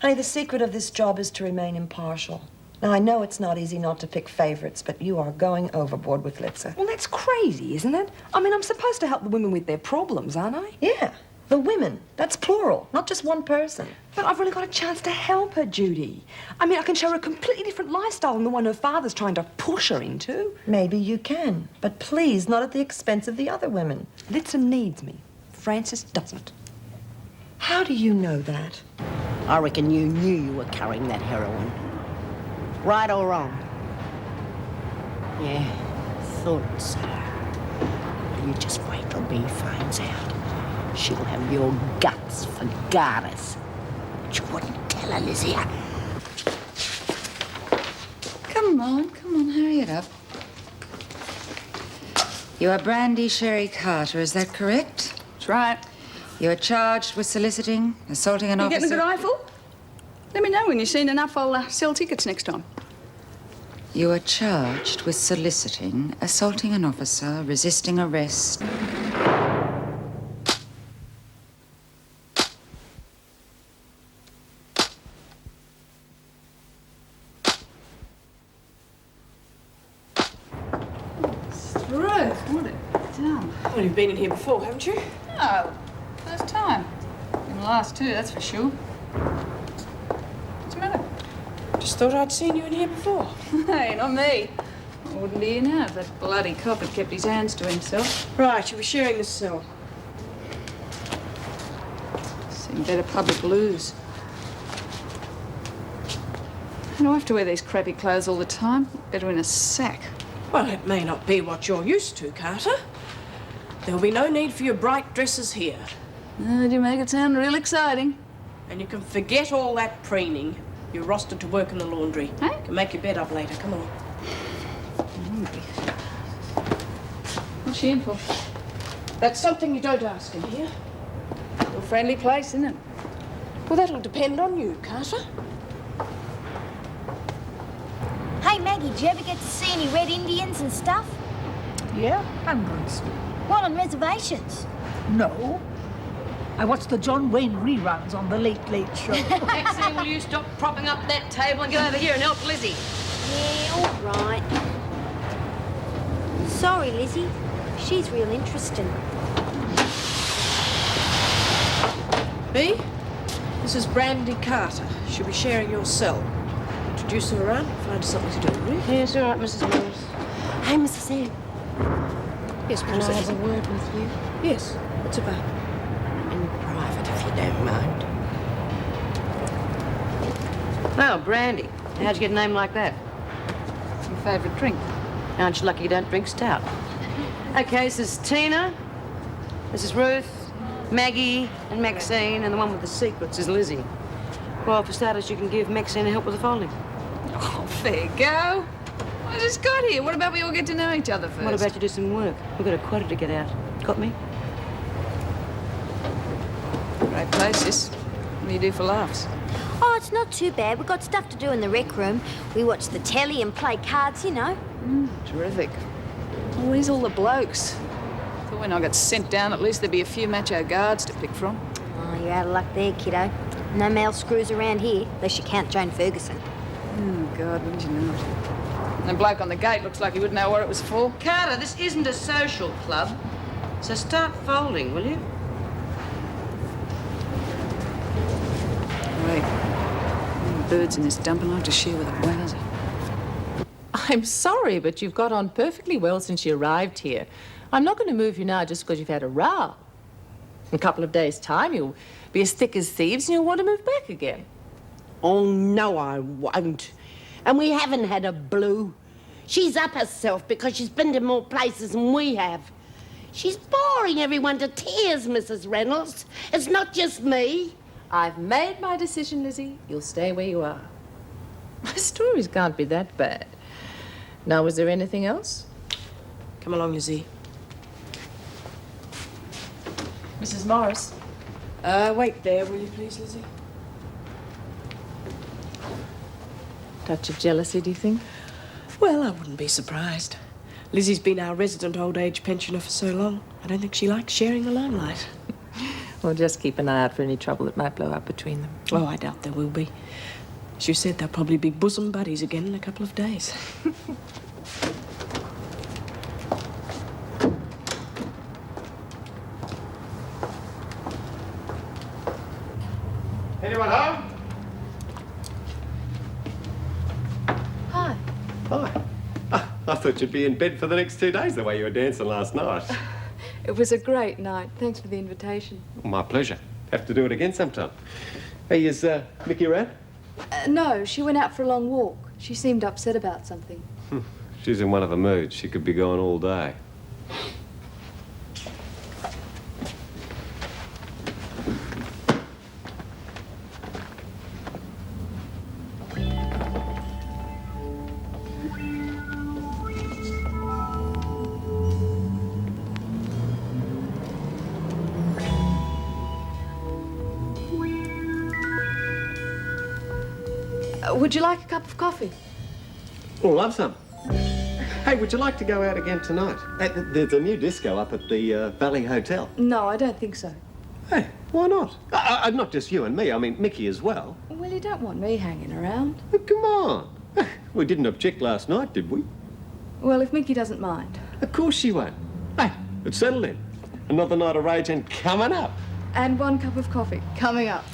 Honey, the secret of this job is to remain impartial. Now, I know it's not easy not to pick favorites, but you are going overboard with Litza. Well, that's crazy, isn't it? I mean, I'm supposed to help the women with their problems, aren't I? Yeah, the women. That's plural, not just one person. But I've really got a chance to help her, Judy. I mean, I can show her a completely different lifestyle than the one her father's trying to push her into. Maybe you can, but please, not at the expense of the other women. Litza needs me. Frances doesn't. How do you know that? I reckon you knew you were carrying that heroin. Right or wrong? Yeah, thought so. You just wait till Bea finds out. She'll have your guts for garters. But you wouldn't tell her, Lizzie. Come on, hurry it up. You are Brandy Sherry Carter, is that correct? That's right. You are charged with soliciting, assaulting an officer... You getting a good eyeful? Let me know when you've seen enough. I'll sell tickets next time. You are charged with soliciting, assaulting an officer, resisting arrest. Ruth, what a dump. Well, you've been in here before, haven't you? No, first time. In the last two, that's for sure. What's the matter? Just thought I'd seen you in here before. Hey, not me. I wouldn't be here now if that bloody cop had kept his hands to himself. Right, you were sharing this cell. Seen better public lose. I don't have to wear these crappy clothes all the time. Better in a sack. Well, it may not be what you're used to, Carter. There'll be no need for your bright dresses here. Did you make it sound real exciting? And you can forget all that preening. You're rostered to work in the laundry. Hey? You can make your bed up later. Come on. What's she in for? That's something you don't ask in here. A friendly place, isn't it? Well, that'll depend on you, Carter. Hey, Maggie, did you ever get to see any Red Indians and stuff? Yeah, hundreds. What, on reservations? No. I watched the John Wayne reruns on the Late Late Show. Maxine, will you stop propping up that table and get over here and help Lizzie? Yeah, all right. Sorry, Lizzie. She's real interesting. Bea, this is Brandy Carter. She'll be sharing your cell. Introduce her around, find something to do, will you? Yes, all right, Mrs. Morris. Hey, Mrs. Ann. Yes, Can I have a word with you? Yes, what's about? In private, if you don't mind. Well, Brandy, how'd you get a name like that? Your favourite drink? Aren't you lucky you don't drink stout? Okay, this is Tina, this is Ruth, Maggie and Maxine, and the one with the secrets is Lizzie. Well, for starters, you can give Maxine a help with the folding. Oh, fair go. I just got here. What about we all get to know each other first? What about you do some work? We've got a quota to get out. Got me? Great place, this. What do you do for laughs? Oh, it's not too bad. We've got stuff to do in the rec room. We watch the telly and play cards, you know. Terrific. Oh, where's all the blokes? Thought when I got sent down, at least there'd be a few macho guards to pick from. Oh, you're out of luck there, kiddo. No male screws around here, unless you count Joan Ferguson. Oh, God, wouldn't you know it? And the bloke on the gate looks like he wouldn't know what it was for. Carter, this isn't a social club, so start folding, will you? Wait. Birds in this dump and like to share with a wowser. I'm sorry, but you've got on perfectly well since you arrived here. I'm not going to move you now just because you've had a row. In a couple of days' time, you'll be as thick as thieves and you'll want to move back again. Oh, no, I won't. And we haven't had a blue. She's up herself because she's been to more places than we have. She's boring everyone to tears, Mrs. Reynolds. It's not just me. I've made my decision, Lizzie. You'll stay where you are. My stories can't be that bad. Now, was there anything else? Come along, Lizzie. Mrs. Morris. Wait there, will you please, Lizzie? Touch of jealousy, do you think? Well, I wouldn't be surprised. Lizzie's been our resident old age pensioner for so long. I don't think she likes sharing the limelight. Well, just keep an eye out for any trouble that might blow up between them. Oh, I doubt there will be. As you said, they'll probably be bosom buddies again in a couple of days. Anyone home? Hi. Hi. I thought you'd be in bed for the next 2 days the way you were dancing last night. It was a great night. Thanks for the invitation. My pleasure. Have to do it again sometime. Hey, is Mickey around? No, she went out for a long walk. She seemed upset about something. She's in one of her moods. She could be gone all day. Would you like a cup of coffee? Oh, love some. Hey, would you like to go out again tonight? There's a new disco up at the Valley Hotel. No, I don't think so. Hey, why not? Not just you and me. I mean, Mickey as well. Well, you don't want me hanging around. Oh, come on. We didn't object last night, did we? Well, if Mickey doesn't mind. Of course she won't. Hey, it's settled in. Another night of raging coming up. And 1 cup of coffee coming up.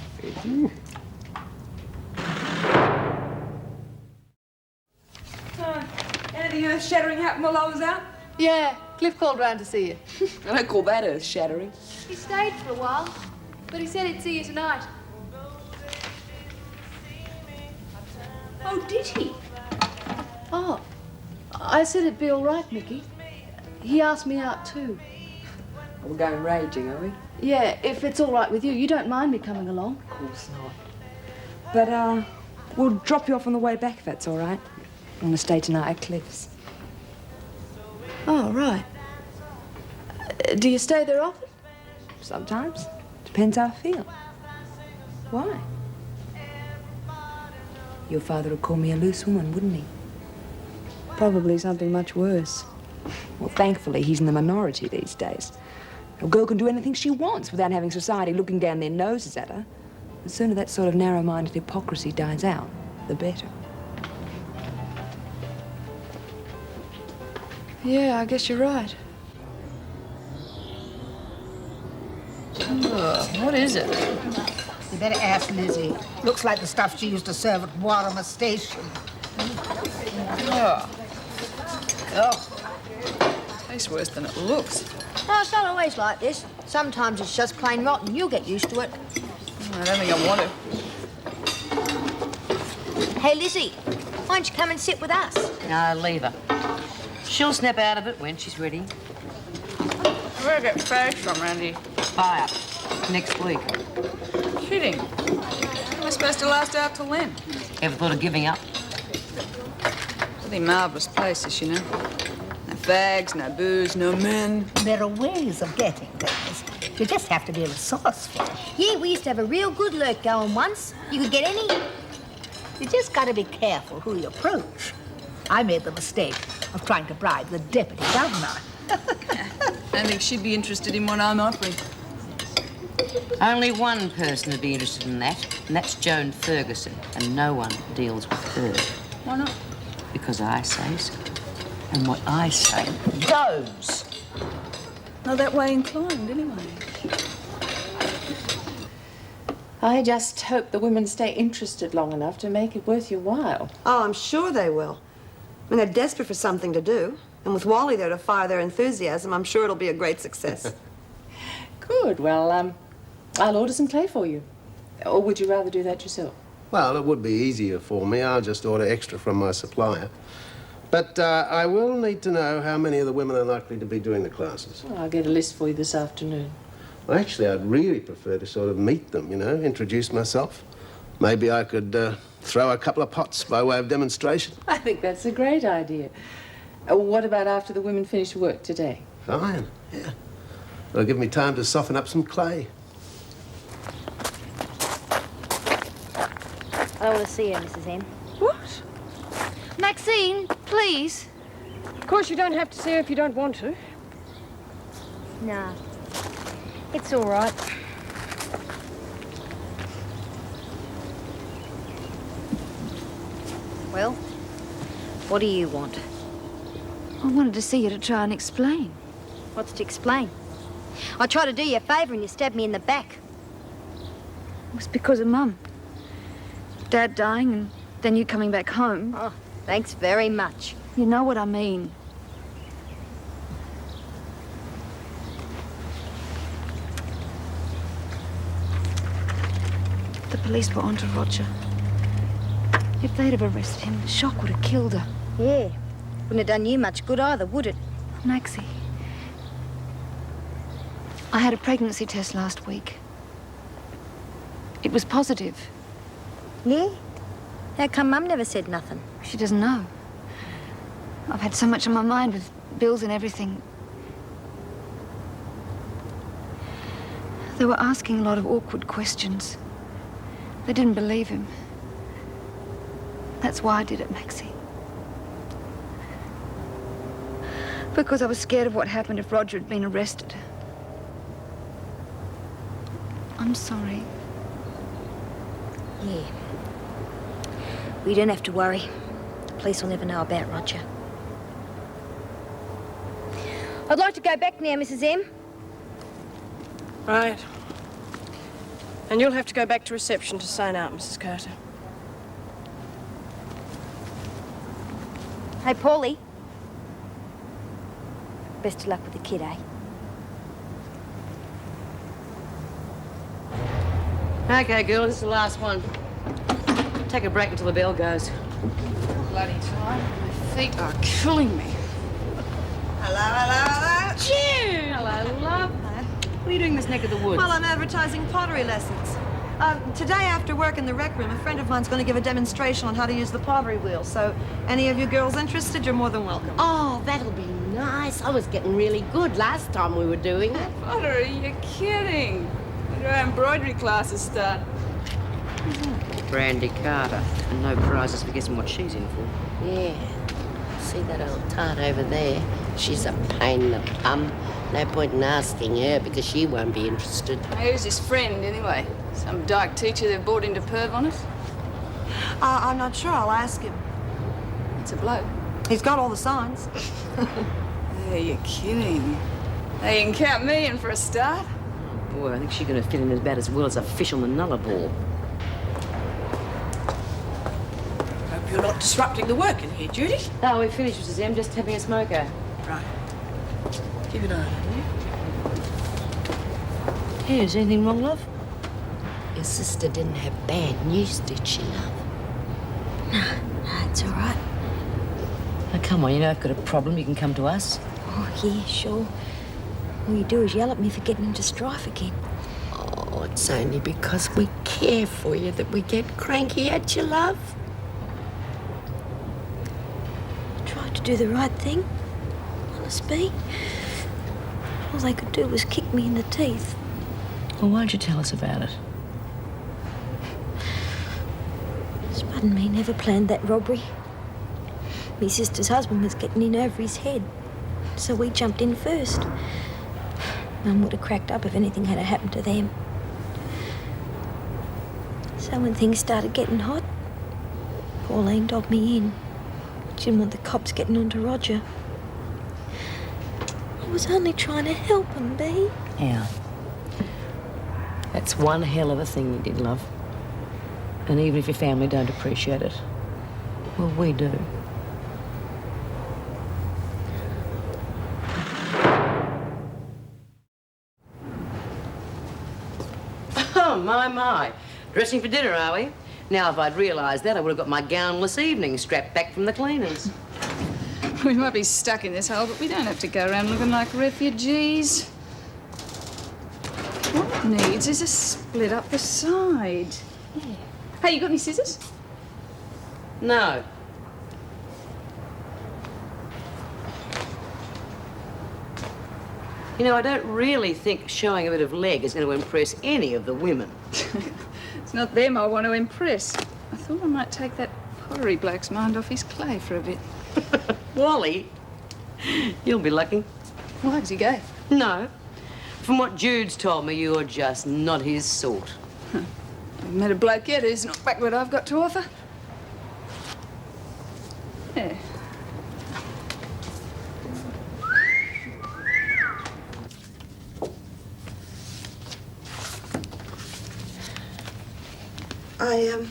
Anything earth-shattering happened while I was out? Yeah, Cliff called round to see you. I don't call that earth-shattering. He stayed for a while, but he said he'd see you tonight. Oh, did he? Oh, I said it'd be all right, Mickey. He asked me out too. We're going raging, are we? Yeah, if it's all right with you. You don't mind me coming along? Of course not. But, we'll drop you off on the way back if that's all right. I want to stay tonight at Cliff's. Oh, right. Do you stay there often? Sometimes. Depends how I feel. Why? Your father would call me a loose woman, wouldn't he? Probably something much worse. Well, thankfully, he's in the minority these days. A girl can do anything she wants without having society looking down their noses at her. The sooner that sort of narrow-minded hypocrisy dies out, the better. Yeah, I guess you're right. What is it? You better ask Lizzie. Looks like the stuff she used to serve at Warhammer Station. Oh. Tastes worse than it looks. No, it's not always like this. Sometimes it's just plain rotten. You'll get used to it. I don't think I want to. Hey, Lizzie, why don't you come and sit with us? No, leave her. She'll snap out of it when she's ready. Where do I get fags from, Randy? Buy up. Next week. Kidding. Am I supposed to last out till then? Ever thought of giving up? Bloody marvellous places, you know. No fags, no booze, no men. There are ways of getting things. You just have to be resourceful. Yeah, we used to have a real good lurk going once. You could get any. You just got to be careful who you approach. I made the mistake of trying to bribe the deputy governor. I think she'd be interested in what I'm offering. Only one person would be interested in that, and that's Joan Ferguson, and no one deals with her. Why not? Because I say so. And what I say goes. Not that way inclined, anyway. I just hope the women stay interested long enough to make it worth your while. Oh, I'm sure they will. I mean, they're desperate for something to do. And with Wally there to fire their enthusiasm, I'm sure it'll be a great success. Good. Well, I'll order some clay for you. Or would you rather do that yourself? Well, it would be easier for me. I'll just order extra from my supplier. But I will need to know how many of the women are likely to be doing the classes. Well, I'll get a list for you this afternoon. Well, actually, I'd really prefer to sort of meet them, you know, introduce myself. Maybe I could throw a couple of pots by way of demonstration. I think that's a great idea. What about after the women finish work today? Fine, yeah. It'll give me time to soften up some clay. I want to see her, Mrs. M. What? Maxine, please. Of course, you don't have to see her if you don't want to. Nah. It's all right. Well, what do you want? I wanted to see you to try and explain. What's to explain? I tried to do you a favour and you stabbed me in the back. It was because of Mum. Dad dying and then you coming back home. Oh, thanks very much. You know what I mean. The police were onto Roger. If they'd have arrested him, the shock would have killed her. Yeah. Wouldn't have done you much good either, would it? Maxie, I had a pregnancy test last week. It was positive. Yeah? How come Mum never said nothing? She doesn't know. I've had so much on my mind with bills and everything. They were asking a lot of awkward questions. They didn't believe him. That's why I did it, Maxie. Because I was scared of what happened if Roger had been arrested. I'm sorry. Yeah. Well, you don't have to worry. The police will never know about Roger. I'd like to go back now, Mrs. M. Right. And you'll have to go back to reception to sign out, Mrs. Carter. Hey, Paulie. Best of luck with the kid, eh? Okay, girl, this is the last one. Take a break until the bell goes. Bloody time. My feet are killing me. Hello, hello, hello. June! Hello, love. What are you doing in this neck of the woods? Well, I'm advertising pottery lessons. Today after work in the rec room, a friend of mine's going to give a demonstration on how to use the pottery wheel. So, any of you girls interested, you're more than welcome. Oh, that'll be nice. I was getting really good last time we were doing it. Pottery, you're kidding. When do our embroidery classes start? Brandy Carter. And no prizes for guessing what she's in for. Yeah. See that old tart over there? She's a pain in the bum. No point in asking her because she won't be interested. Who's his friend, anyway? Some dyke teacher they've brought in to perv on us? I'm not sure. I'll ask him. It's a bloke. He's got all the signs. Yeah, you're kidding. Hey, you can count me in for a start. Boy, I think she's going to fit in as bad as well as a fish on the Nullarbor. Hope you're not disrupting the work in here, Judy. Oh, we're finished, Mrs. M. Just having a smoker. Right. Keep an eye on her. Hey, is anything wrong, love? Your sister didn't have bad news, did she, love? No, it's all right. Oh, come on, you know I've got a problem. You can come to us. Oh, yeah, sure. All you do is yell at me for getting into strife again. Oh, it's only because we care for you that we get cranky at you, love. I tried to do the right thing. Honest, B. All they could do was kick me in the teeth. Well, why don't you tell us about it? Spud and me never planned that robbery. Me sister's husband was getting in over his head, so we jumped in first. Mum would have cracked up if anything had happened to them. So when things started getting hot, Pauline dogged me in. She didn't want the cops getting onto Roger. I was only trying to help him, B. Yeah. That's one hell of a thing you did, love. And even if your family don't appreciate it, well, we do. Oh, my. Dressing for dinner, are we? Now, if I'd realised that, I would have got my gownless evening strapped back from the cleaners. We might be stuck in this hole, but we don't have to go around looking like refugees. What it needs is a split up the side. Yeah. Hey, you got any scissors? No. You know, I don't really think showing a bit of leg is going to impress any of the women. It's not them I want to impress. I thought I might take that pottery bloke's mind off his clay for a bit. Wally, you'll be lucky. Why, is he gay? No. From what Jude's told me, you're just not his sort. I've met a bloke yet who's not back what I've got to offer. I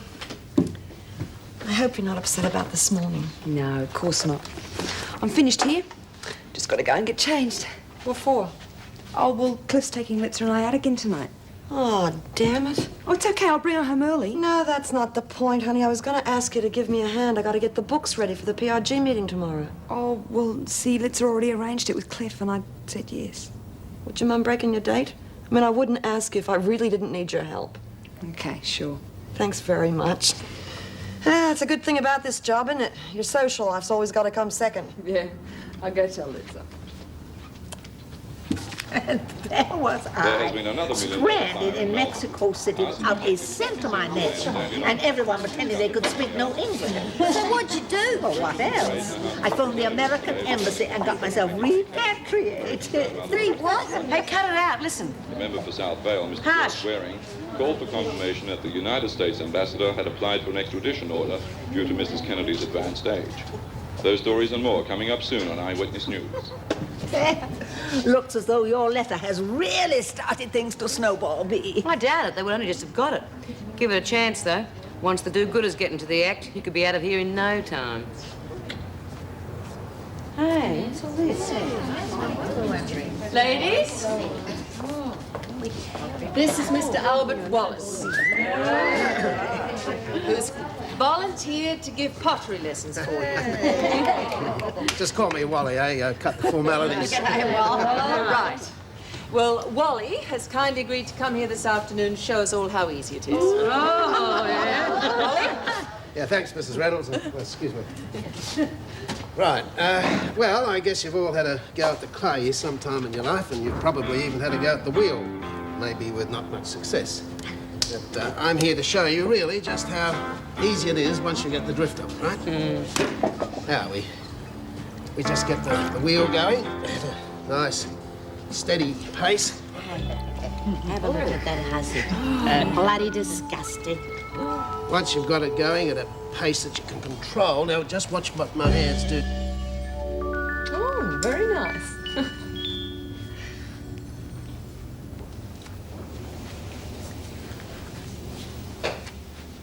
hope you're not upset about this morning. No, of course not. I'm finished here. Just got to go and get changed. What for? Oh, well, Cliff's taking Litzer and I out again tonight. Oh, damn it. Oh, it's okay. I'll bring her home early. No, that's not the point, honey. I was going to ask you to give me a hand. I got to get the books ready for the PRG meeting tomorrow. Oh, well, see, Litzer already arranged it with Cliff, and I said yes. Would your mum breaking your date? I mean, I wouldn't ask you if I really didn't need your help. Okay, sure. Thanks very much. It's a good thing about this job, isn't it? Your social life's always got to come second. Yeah, I'll go tell Litzer. And there was I, stranded in Mexico City without a cent to my name, and everyone pretending they could speak no English. So what'd you do? Well, what else? I phoned the American Embassy and got myself repatriated. What? Hey, cut it out. Listen. The member for South Vale, Mr. George Waring, called for confirmation that the United States ambassador had applied for an extradition order due to Mrs. Kennedy's advanced age. Those stories and more coming up soon on Eyewitness News. Looks as though your letter has really started things to snowball, B. I doubt it. They would only just have got it. Give it a chance, though. Once the do-gooders get into the act, you could be out of here in no time. Hey, what's all this? Ladies, this is Mr. Albert Wallace, who's volunteered to give pottery lessons for you. Just call me Wally, cut the formalities. Right. Well, Wally has kindly agreed to come here this afternoon and show us all how easy it is. Oh, yeah. Wally? Yeah, thanks, Mrs. Reynolds. Excuse me. Right. Well, I guess you've all had a go at the clay sometime in your life, and you've probably even had a go at the wheel, maybe with not much success. But I'm here to show you, really, just how easy it is once you get the drift of it, right? Now, we just get the wheel going at a nice, steady pace. Have a look at that hussy. Bloody disgusting. Once you've got it going at a pace that you can control, now just watch what my hands do. Oh, very nice.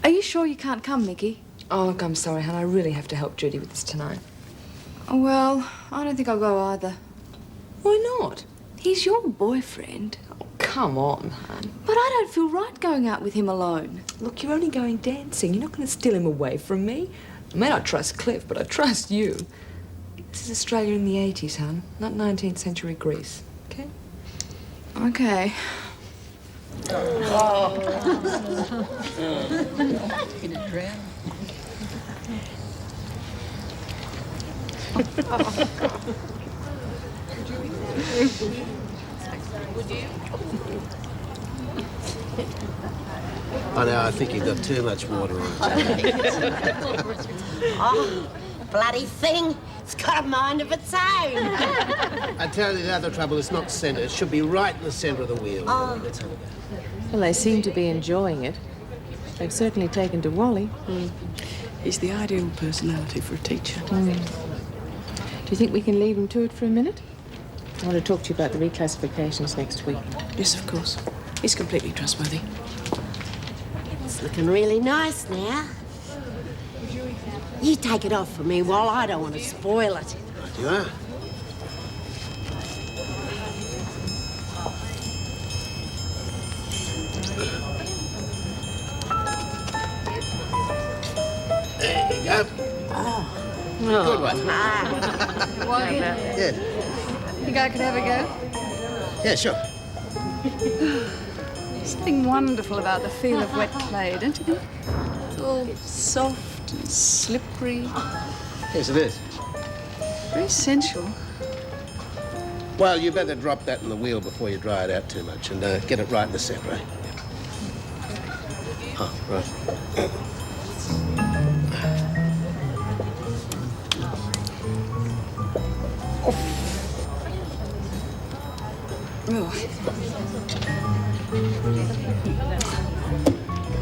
Are you sure you can't come, Mickey? Oh, look, I'm sorry, hon. I really have to help Judy with this tonight. Well, I don't think I'll go either. Why not? He's your boyfriend. Oh, come on, hon. But I don't feel right going out with him alone. Look, you're only going dancing. You're not going to steal him away from me. I may not trust Cliff, but I trust you. This is Australia in the 80s, hon, not 19th century Greece. Okay? Okay. I know, I think you've got too much water on it. Oh, bloody thing. It's got a mind of its own. I tell you the other trouble, it's not centre. It should be right in the centre of the wheel. Oh. Let's have a go. Well, they seem to be enjoying it. They've certainly taken to Wally. He's the ideal personality for a teacher. Do you think we can leave him to it for a minute? I want to talk to you about the reclassifications next week. Yes, of course. He's completely trustworthy. It's looking really nice now. You take it off for me, Wal. I don't want to spoil it. Right you are. There you go. Oh. Good one. Wally, Yeah. think I could have a go? Yeah, sure. Something wonderful about the feel of wet clay, don't you think? It's all soft and slippery, Yes, it is. very sensual. Well, you better drop that in the wheel before you dry it out too much and get it right in the centre, eh? Oh, right.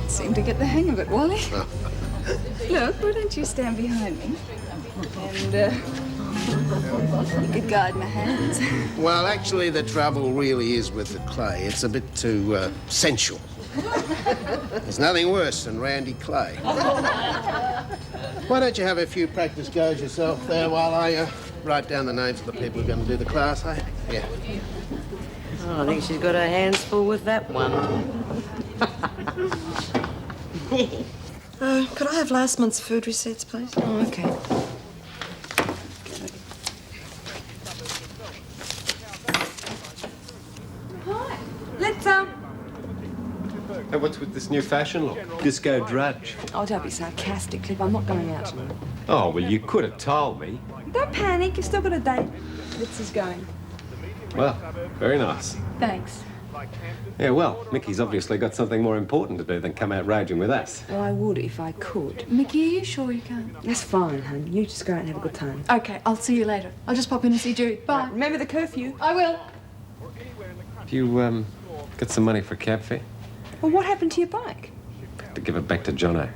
Seem to get the hang of it, Wally. Look, why don't you stand behind me? And, you could guide my hands. Well, actually, the trouble really is with the clay. It's a bit too sensual. There's nothing worse than Randy Clay. Why don't you have a few practice goes yourself there while I write down the names of the people who are going to do the class, eh? Yeah. Oh, I think she's got her hands full with that one. Could I have last month's food receipts, please? Oh, okay. Let's Hey, what's with this new fashion look? Disco drudge. Oh, don't be sarcastic, Cliff. I'm not going out tonight. Oh, well, you could have told me. Don't panic. You've still got a date. Litz is going. Well, very nice. Thanks. Yeah, well, Mickey's obviously got something more important to do than come out raging with us. Well, I would if I could. Mickey, are you sure you can? That's fine, hon. You just go out and have a good time. Okay, I'll see you later. I'll just pop in and see Jude. Bye. Right, remember the curfew. I will. Do you, get some money for cab fare? Well, what happened to your bike? To give it back to Jono.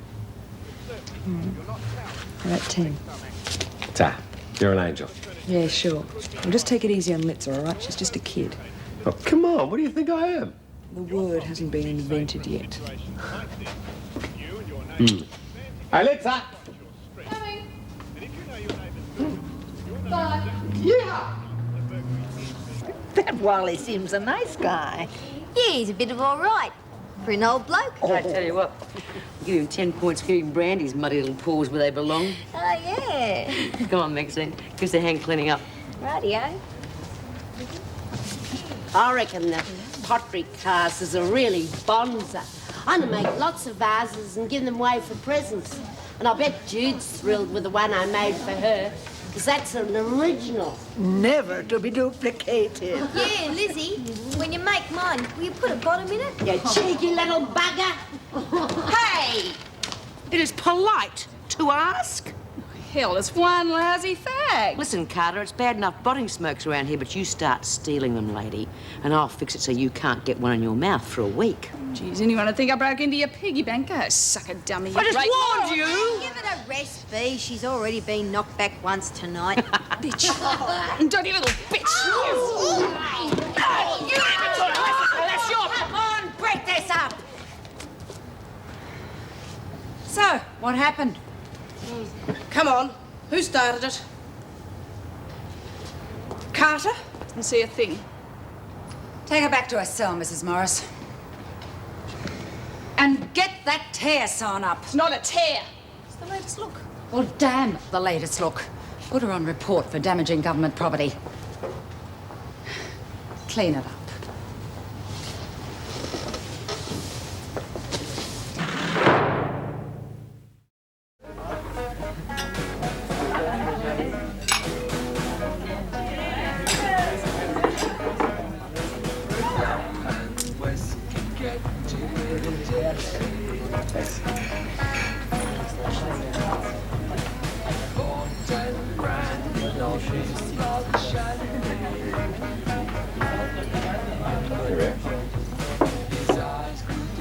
How about 10? Ta, you're an angel. Yeah, sure. Well, just take it easy on Litz, all right? She's just a kid. Oh, come on, what do you think I am? The word hasn't been invented yet. Hey, Litza! Bye. Yeah. That Wally seems a nice guy. Yeah, he's a bit of all right. For an old bloke. I tell you what, give him 10 points for giving Brandy's muddy little paws where they belong. Oh, yeah. Come on, Maxine. Give us a hand cleaning up. Rightio. I reckon the pottery class is a really bonza. I'm gonna make lots of vases and give them away for presents. And I bet Jude's thrilled with the one I made for her, because that's an original. Never to be duplicated. Yeah, Lizzie, when you make mine, will you put a bottom in it? You cheeky little bugger. Hey! It is polite to ask. Hell, it's one lousy fag. Listen, Carter, it's bad enough botting smokes around here, but you start stealing them, lady, and I'll fix it so you can't get one in your mouth for a week. Geez, anyone would think I broke into your piggy bank? Oh, sucker dummy. I just warned you! Give it a rest, Bee. She's already been knocked back once tonight. Bitch. Dirty little bitch. That's your... Come on, break this up! So, what happened? Come on. Who started it? Carter? Didn't see a thing. Take her back to her cell, Mrs. Morris. And get that tear sewn up. It's not a tear. It's the latest look. Well, damn the latest look. Put her on report for damaging government property. Clean it up.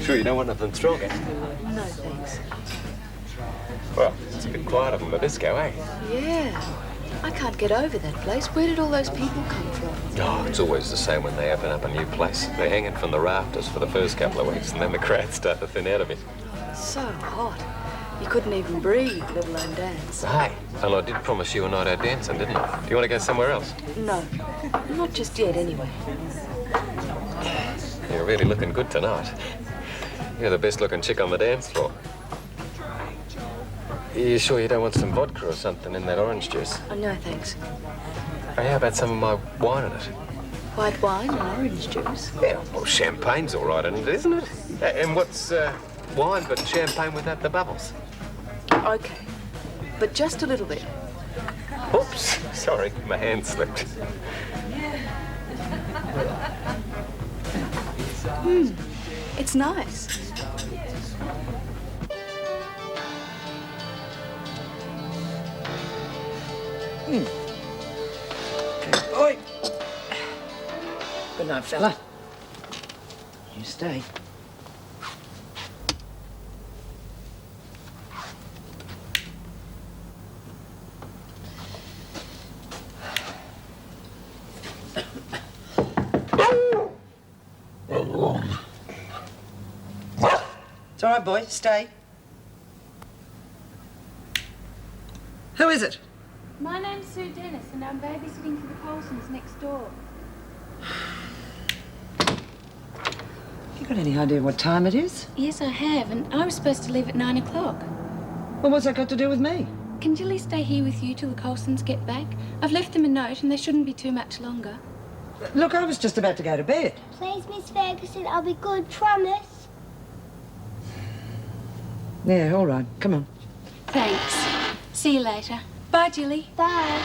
Sure you don't want nothing stronger? No, thanks. Well, it's a bit quiet up in the disco, eh? Yeah. I can't get over that place. Where did all those people come from? Oh, it's always the same when they open up a new place. They're hanging from the rafters for the first couple of weeks, and then the crowds start to thin out a bit. So hot. You couldn't even breathe, let alone dance. Hey, and I did promise you a night out dancing, didn't I? Do you want to go somewhere else? No. Not just yet, anyway. You're really looking good tonight. You're the best looking chick on the dance floor. You sure you don't want some vodka or something in that orange juice? Oh, no, thanks. Hey, how about some of my wine in it? White wine and orange juice. Yeah, well, champagne's all right in it, isn't it? And what's wine but champagne without the bubbles? Okay. But just a little bit. Oops, sorry, my hand slipped. It's nice. Good boy. Good night, fella. You stay. right, boy, stay. Who is it? My name's Sue Dennis, and I'm babysitting for the Colsons next door. You got any idea what time it is? Yes, I have, and I was supposed to leave at 9 o'clock. Well, what's that got to do with me? Can Jilly stay here with you till the Colsons get back? I've left them a note, and they shouldn't be too much longer. Look, I was just about to go to bed. Please, Miss Ferguson, I'll be good, promise. Yeah, all right. Come on. Thanks. See you later. Bye, Jilly. Bye.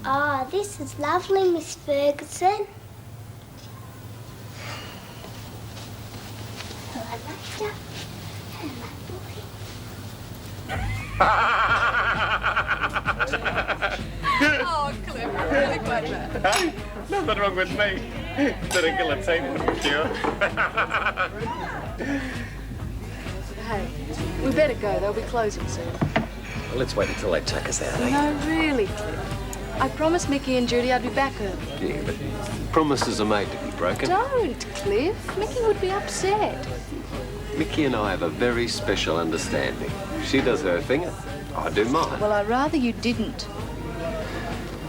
Ah, this is lovely, Miss Ferguson. Hello, Master. Hello, Oh, Cliff, really clever. Nothing wrong with me. Did a guillotine for sure. Hey, we better go. They'll be closing soon. Well, let's wait until they check us out, eh? No, really, Cliff. I promised Mickey and Judy I'd be back early. Yeah, but promises are made to be broken. Don't, Cliff. Mickey would be upset. Mickey and I have a very special understanding. She does her thing, I do mine. Well, I'd rather you didn't.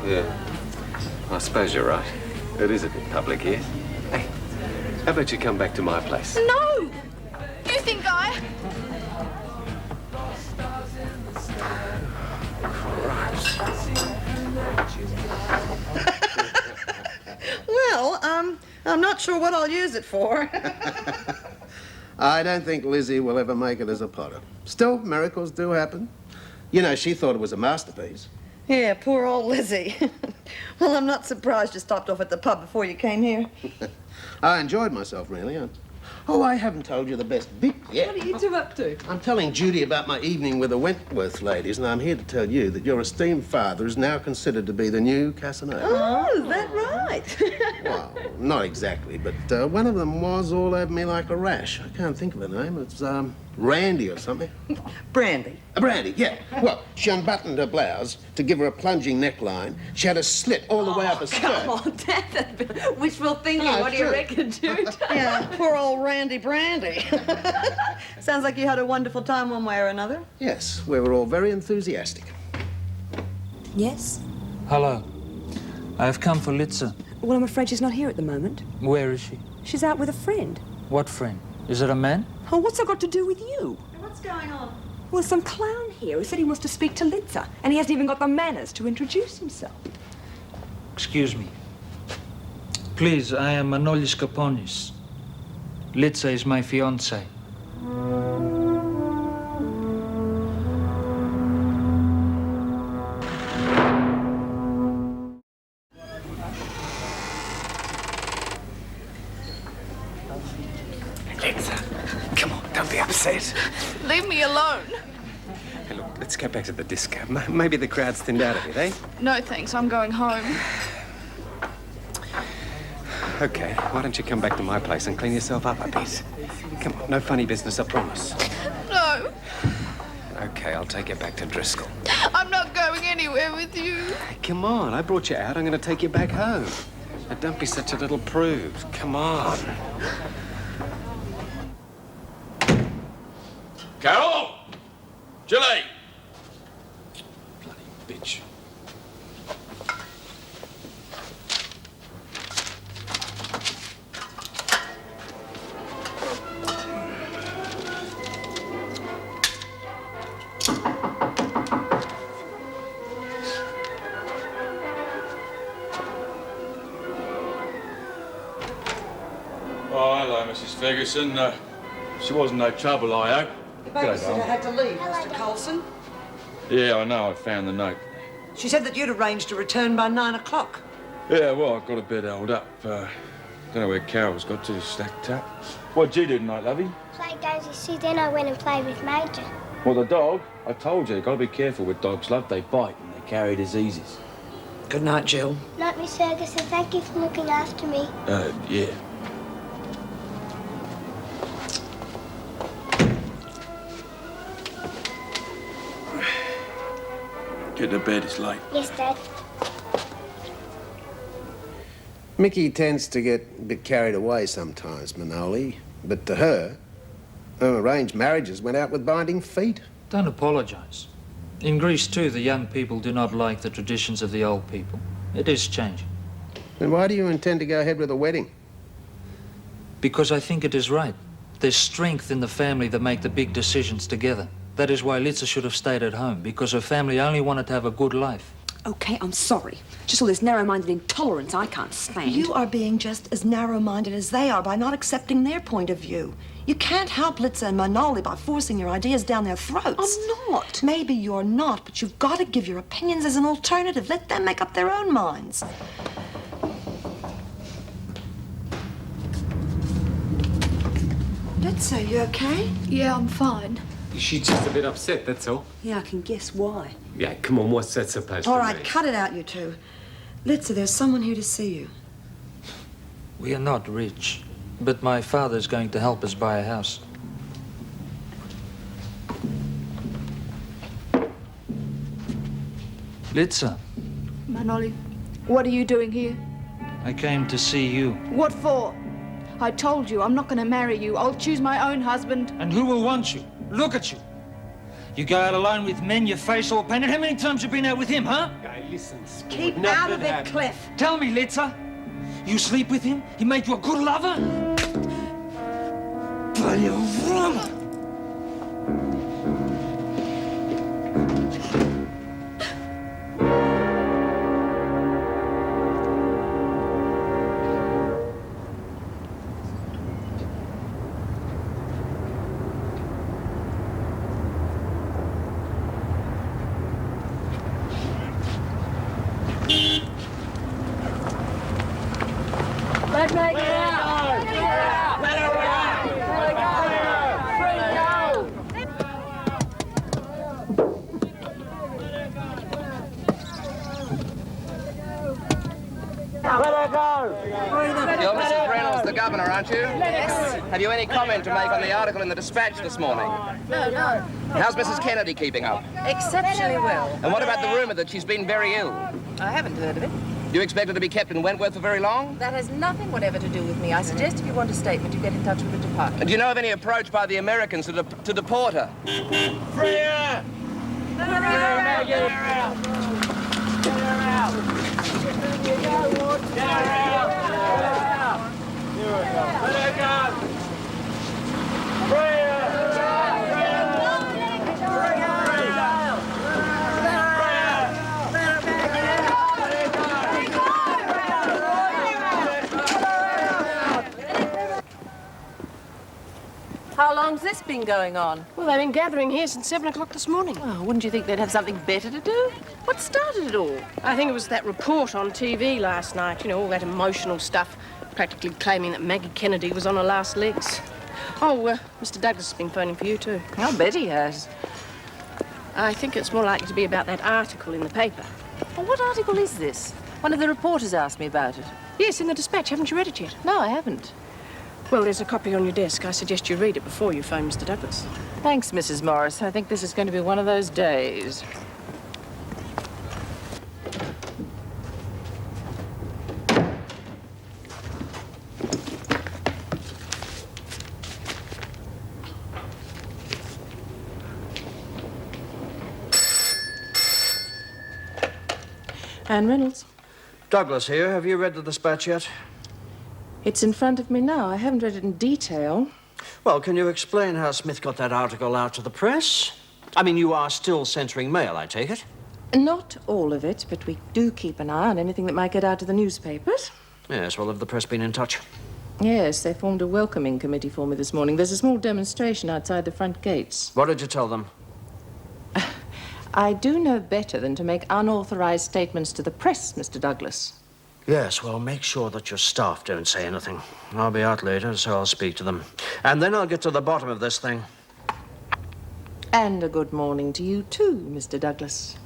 Yeah, I suppose you're right. It is a bit public here. Hey, how about you come back to my place? No! You think I... Well, I'm not sure what I'll use it for. I don't think Lizzie will ever make it as a potter. Still, miracles do happen. You know, she thought it was a masterpiece. Yeah, poor old Lizzie. Well, I'm not surprised you stopped off at the pub before you came here. I enjoyed myself, really. Oh, I haven't told you the best bit yet. What are you two up to? I'm telling Judy about my evening with the Wentworth ladies, and I'm here to tell you that your esteemed father is now considered to be the new Casanova. Oh, is that right? Well, not exactly, but one of them was all over me like a rash. I can't think of her name. It's, Randy or something. Brandy. Brandy, yeah. Well, she unbuttoned her blouse to give her a plunging neckline. She had a slit all the way up her skirt. Come on, Dad. Wishful thinking. No, What do you true. reckon, Jude? Yeah, poor old Randy Brandy. Sounds like you had a wonderful time one way or another. Yes, we were all very enthusiastic. Yes? Hello. I have come for Litza. Well, I'm afraid she's not here at the moment. Where is she? She's out with a friend. What friend? Is it a man? Oh, what's that got to do with you? What's going on? Well, some clown here who said he wants to speak to Litza, and he hasn't even got the manners to introduce himself. Excuse me. Please, I am Manolis Kaponis. Litza is my fiancée. Litza, come on, don't be upset. Leave me alone. Hey, look, let's go back to the disco. Maybe the crowd's thinned out a bit, eh? No, thanks. I'm going home. Okay, why don't you come back to my place and clean yourself up a bit? Come on, no funny business, I promise. No, Okay, I'll take you back to Driscoll. I'm not going anywhere with you. Hey, come on, I brought you out. I'm going to take you back home. Now, don't be such a little prude. Come on. Carol! Julie! Bloody bitch. Oh, hello, Mrs. Ferguson. She wasn't no trouble, I hope. The babysitter had to leave, Mr. Colson. Yeah, I know. I found the note. She said that you'd arranged to return by 9 o'clock. Yeah, well, I got a bit held up. Don't know where Carol's got to, stacked up. What'd you do tonight, lovey? Play Daisy Sue, then I went and played with Major. Well, the dog? I told you, gotta be careful with dogs, love. They bite and they carry diseases. Good night, Jill. Night, Miss Ferguson. Thank you for looking after me. Yeah. get to bed, it's late. Yes, Dad. Mickey tends to get a bit carried away sometimes, Manoli. But to her arranged marriages went out with binding feet. Don't apologise. In Greece, too, the young people do not like the traditions of the old people. It is changing. Then why do you intend to go ahead with a wedding? Because I think it is right. There's strength in the family that make the big decisions together. That is why Litsa should have stayed at home, because her family only wanted to have a good life. Okay, I'm sorry. Just all this narrow-minded intolerance I can't stand. You are being just as narrow-minded as they are by not accepting their point of view. You can't help Litsa and Manoli by forcing your ideas down their throats. I'm not. Maybe you're not, but you've got to give your opinions as an alternative. Let them make up their own minds. Litsa, you okay? Yeah, I'm fine. She's just a bit upset, that's all. Yeah, I can guess why. Yeah, come on, what's that supposed All to right, mean? cut it out, you two. Litsa, there's someone here to see you. We are not rich, but my father's going to help us buy a house. Litsa, Manoli, what are you doing here? I came to see you. What for? I told you I'm not going to marry you. I'll choose my own husband. And who will want you? Look at you. You go out alone with men, your face all painted. How many times have you been out with him, huh? Hey, listen, Keep out of it, Cliff. Tell me, Litsa. You sleep with him? He made you a good lover? You're Mrs. Reynolds, the governor, aren't you? Yes. Have you any comment to make on the article in the Dispatch this morning? No. How's Mrs. Kennedy keeping up? Exceptionally well. And what about the rumour that she's been very ill? I haven't heard of it. Do you expect her to be kept in Wentworth for very long? That has nothing whatever to do with me. I suggest if you want a statement, you get in touch with the department. And do you know of any approach by the Americans to deport her? Free her! Let her out! Get her out! Get her out! Get her out! Get her out! Let her go! Free her! How long's this been going on? Well, they've been gathering here since 7 o'clock this morning. Oh, wouldn't you think they'd have something better to do? What started it all? I think it was that report on TV last night, you know, all that emotional stuff, practically claiming that Maggie Kennedy was on her last legs. Oh, Mr. Douglas has been phoning for you, too. I'll bet he has. I think it's more likely to be about that article in the paper. Well, what article is this? One of the reporters asked me about it. Yes, in the Dispatch. Haven't you read it yet? No, I haven't. Well, there's a copy on your desk. I suggest you read it before you phone Mr. Douglas. Thanks, Mrs. Morris. I think this is going to be one of those days. Anne Reynolds. Douglas here. Have you read the Dispatch yet? It's in front of me now. I haven't read it in detail. Well, can you explain how Smith got that article out to the press? I mean, you are still censoring mail, I take it? Not all of it, but we do keep an eye on anything that might get out to the newspapers. Yes, well, have the press been in touch? Yes, they formed a welcoming committee for me this morning. There's a small demonstration outside the front gates. What did you tell them? I do know better than to make unauthorized statements to the press, Mr. Douglas. Yes, well, make sure that your staff don't say anything. I'll be out later, so I'll speak to them. And then I'll get to the bottom of this thing. And a good morning to you, too, Mr. Douglas.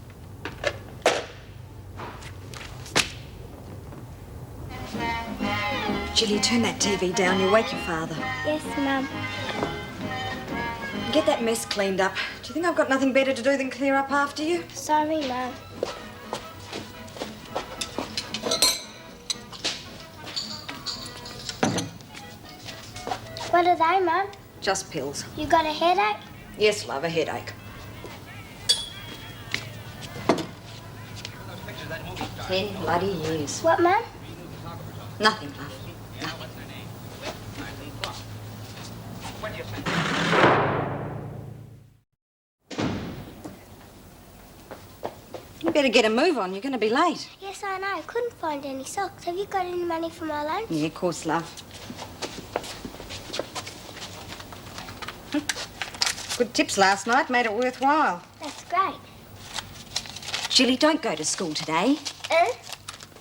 Julie, turn that TV down. You'll wake your father. Yes, Mum. Get that mess cleaned up. Do you think I've got nothing better to do than clear up after you? Sorry, Mum. What are they, Mum? Just pills. You got a headache? Yes, love, a headache. 10 bloody years. What, Mum? Nothing, love. You better get a move on. You're going to be late. Yes, I know. Couldn't find any socks. Have you got any money for my lunch? Yeah, of course, love. Good tips last night. Made it worthwhile. That's great. Julie, don't go to school today.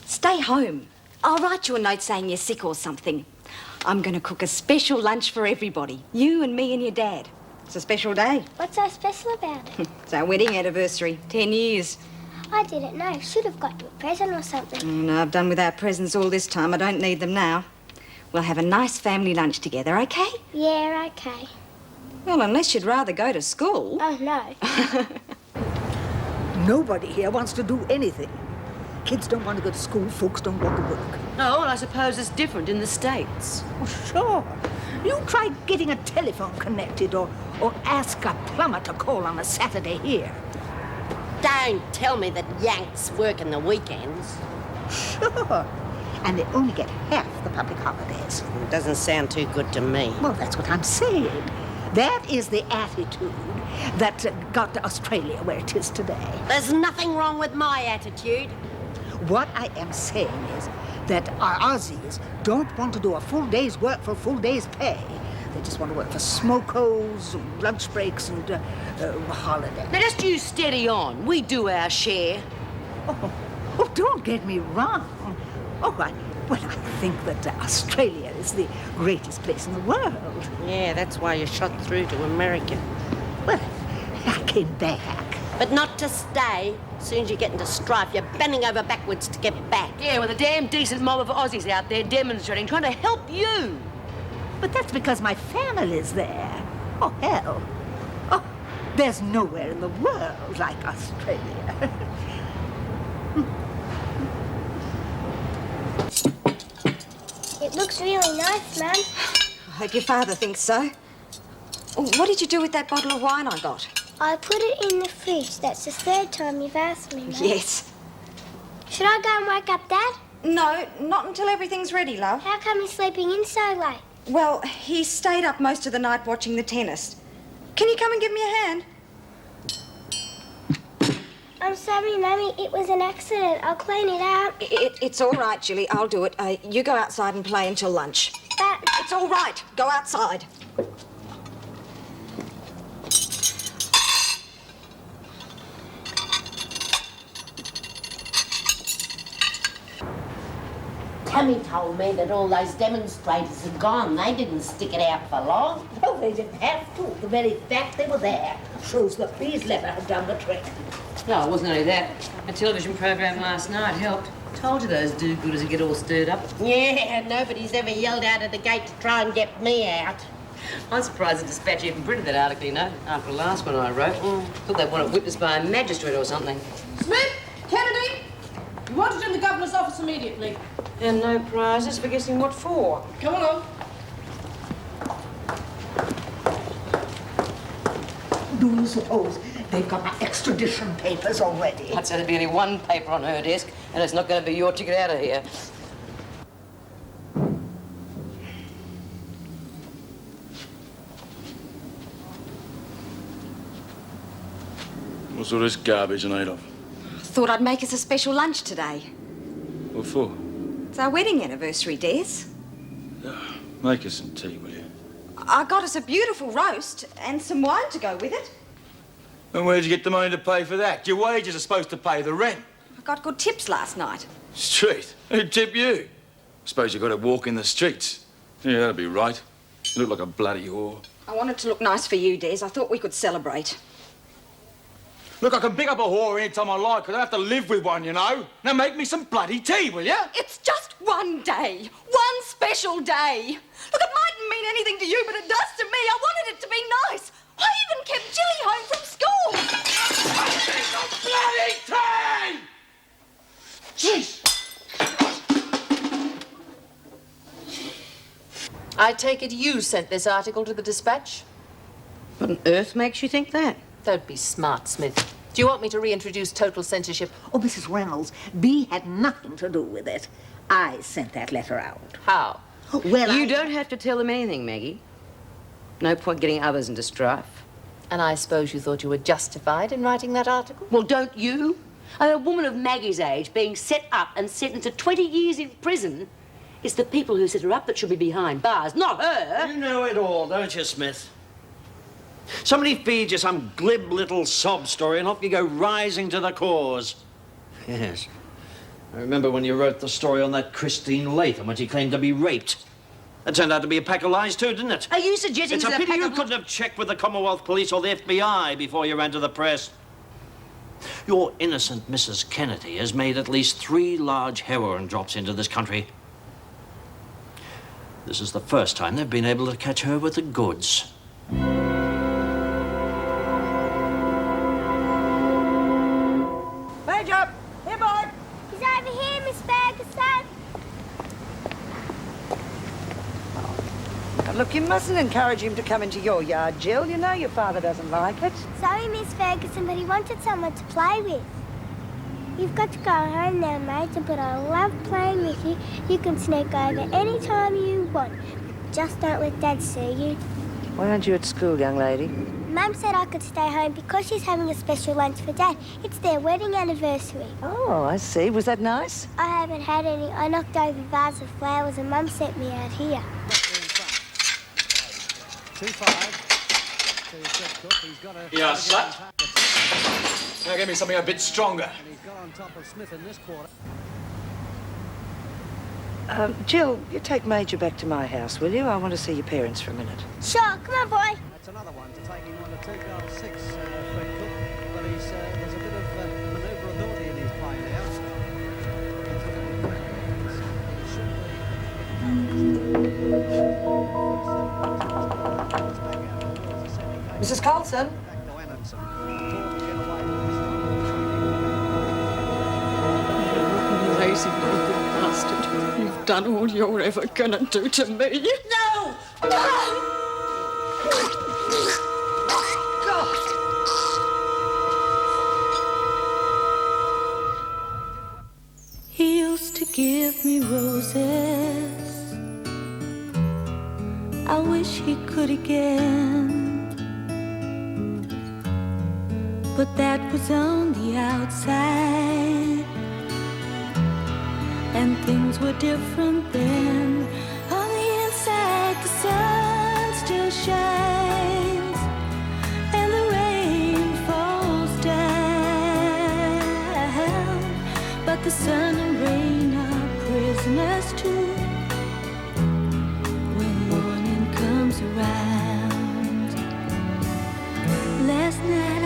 Stay home. I'll write you a note saying you're sick or something. I'm going to cook a special lunch for everybody. You and me and your dad. It's a special day. What's so special about it? It's our wedding anniversary. 10 years. I didn't know. Should have got you a present or something. No, I've done without presents all this time. I don't need them now. We'll have a nice family lunch together, okay? Yeah, okay. Well, unless you'd rather go to school. Oh, no. Nobody here wants to do anything. Kids don't want to go to school, folks don't want to work. Oh, well, I suppose it's different in the States. Oh, sure. You try getting a telephone connected or ask a plumber to call on a Saturday here. Don't tell me that Yanks work in the weekends. Sure. And they only get half the public holidays. It doesn't sound too good to me. Well, that's what I'm saying. That is the attitude that got to Australia where it is today. There's nothing wrong with my attitude. What I am saying is that our Aussies don't want to do a full day's work for a full day's pay. They just want to work for smokos, lunch breaks, and holidays. Now, just you steady on. We do our share. Oh, don't get me wrong. Oh, I think that Australia is the greatest place in the world. Yeah, that's why you shot through to America. Well, I came back. But not to stay. As soon as you get into strife, you're bending over backwards to get back. Yeah, with a damn decent mob of Aussies out there demonstrating, trying to help you. But that's because my family's there. Oh, hell. Oh, there's nowhere in the world like Australia. It looks really nice, Mum. I hope your father thinks so. What did you do with that bottle of wine I got? I put it in the fridge. That's the third time you've asked me, Mum. Yes. Should I go and wake up Dad? No, not until everything's ready, love. How come he's sleeping in so late? Well, he stayed up most of the night watching the tennis. Can you come and give me a hand? I'm sorry, Mummy. It was an accident. I'll clean it up. It's all right, Julie. I'll do it. You go outside and play until lunch. But it's all right. Go outside. Tammy told me that all those demonstrators are gone. They didn't stick it out for long. Oh, they didn't have to. The very fact they were there shows the B's letter had done the trick. No, it wasn't only that. A television program last night helped. Told you those do-gooders would get all stirred up. Yeah, nobody's ever yelled out at the gate to try and get me out. I'm surprised the Dispatch even printed that article, you know, after the last one I wrote. Thought they'd want it witnessed by a magistrate or something. Smith! Kennedy! You wanted in the governor's office immediately. And no prizes for guessing what for. Come along. Do you suppose they've got my extradition papers already? I'd say there'd be only one paper on her desk, and it's not going to be your ticket out of here. What's all this garbage made of? Thought I'd make us a special lunch today. What for? It's our wedding anniversary, Des. Make us some tea, will you? I got us a beautiful roast and some wine to go with it. And where'd you get the money to pay for that? Your wages are supposed to pay the rent. I got good tips last night. Street? Who'd tip you? Suppose you got to walk in the streets. Yeah, that'd be right. You look like a bloody whore. I wanted to look nice for you, Des. I thought we could celebrate. Look, I can pick up a whore any time I like, because I have to live with one, you know. Now make me some bloody tea, will you? It's just one day. One special day. Look, it mightn't mean anything to you, but it does to me. I wanted it to be nice. I even kept Jilly home from school. I need some bloody tea! Jeez! I take it you sent this article to the Dispatch? What on earth makes you think that? Don't be smart, Smith. Do you want me to reintroduce total censorship? Oh, Mrs. Reynolds, Bea had nothing to do with it. I sent that letter out. How? Well, You don't have to tell them anything, Maggie. No point getting others into strife. And I suppose you thought you were justified in writing that article? Well, don't you? A woman of Maggie's age being set up and sentenced to 20 years in prison. It's the people who set her up that should be behind bars, not her. You know it all, don't you, Smith? Somebody feeds you some glib little sob story and off you go rising to the cause. Yes. I remember when you wrote the story on that Christine Latham when she claimed to be raped. That turned out to be a pack of lies too, didn't it? Are you suggesting it's a pity you couldn't have checked with the Commonwealth Police or the FBI before you ran to the press. Your innocent Mrs. Kennedy has made at least 3 large heroin drops into this country. This is the first time they've been able to catch her with the goods. Major! Here, boy! He's over here, Miss Ferguson. Now, look, you mustn't encourage him to come into your yard, Jill. You know your father doesn't like it. Sorry, Miss Ferguson, but he wanted someone to play with. You've got to go home now, Major, but I love playing with you. You can sneak over any time you want. Just don't let Dad see you. Why aren't you at school, young lady? Mum said I could stay home because she's having a special lunch for Dad. It's their wedding anniversary. Oh, I see. Was that nice? I haven't had any. I knocked over a vase of flowers and Mum sent me out here. 2-5. Yeah, slut. Now give me something a bit stronger. He's got on top of Smith in this quarter. Jill, you take Major back to my house, will you? I want to see your parents for a minute. Sure, come on, boy. That's another one to take him on the 2-6, Fred Cook. But there's a bit of manoeuvrability in his play now. Mrs. Coulson? Lazy little bastard. You've done all you're ever gonna do to me. No! He used to give me roses. I wish he could again. But that was on the outside, and things were different then. On the inside, the sun still shines, and the rain falls down. But the sun and rain are prisoners too when morning comes around. Last night